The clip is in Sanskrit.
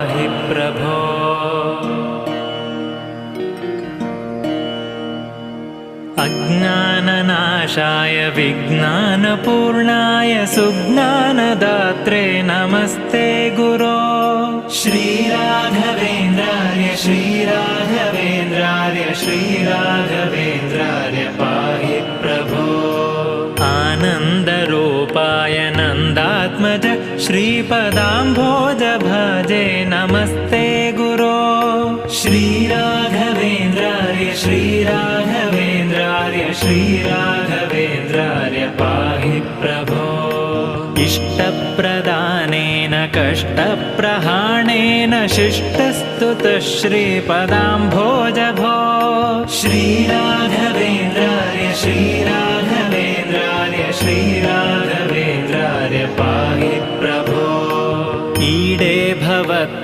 हि प्रभो अज्ञाननाशाय विज्ञानपूर्णाय सुज्ञानदात्रे नमस्ते गुरो। श्रीराघवेन्द्रार्य श्रीराघवेन्द्रार्य श्रीराघवेन्द्रार्य पाहि प्रभो। आनन्दरूपाय नन्दात्मज श्रीपदाम्भोज भजे नमस्ते गुरो। श्रीराघवेन्द्रार्य श्रीराघवेन्द्रार्य श्रीराघवेन्द्रार्य पाहि प्रभो। इष्टप्रदानेन कष्टप्रहाणेन शिष्टस्तुतः श्रीपदाम्भोज भो। श्रीराघवेन्द्रार्य श्रीराघवेन्द्रार्य श्रीराघवेन्द्रार्य पाहि प्रभो। ईडे भवत्पा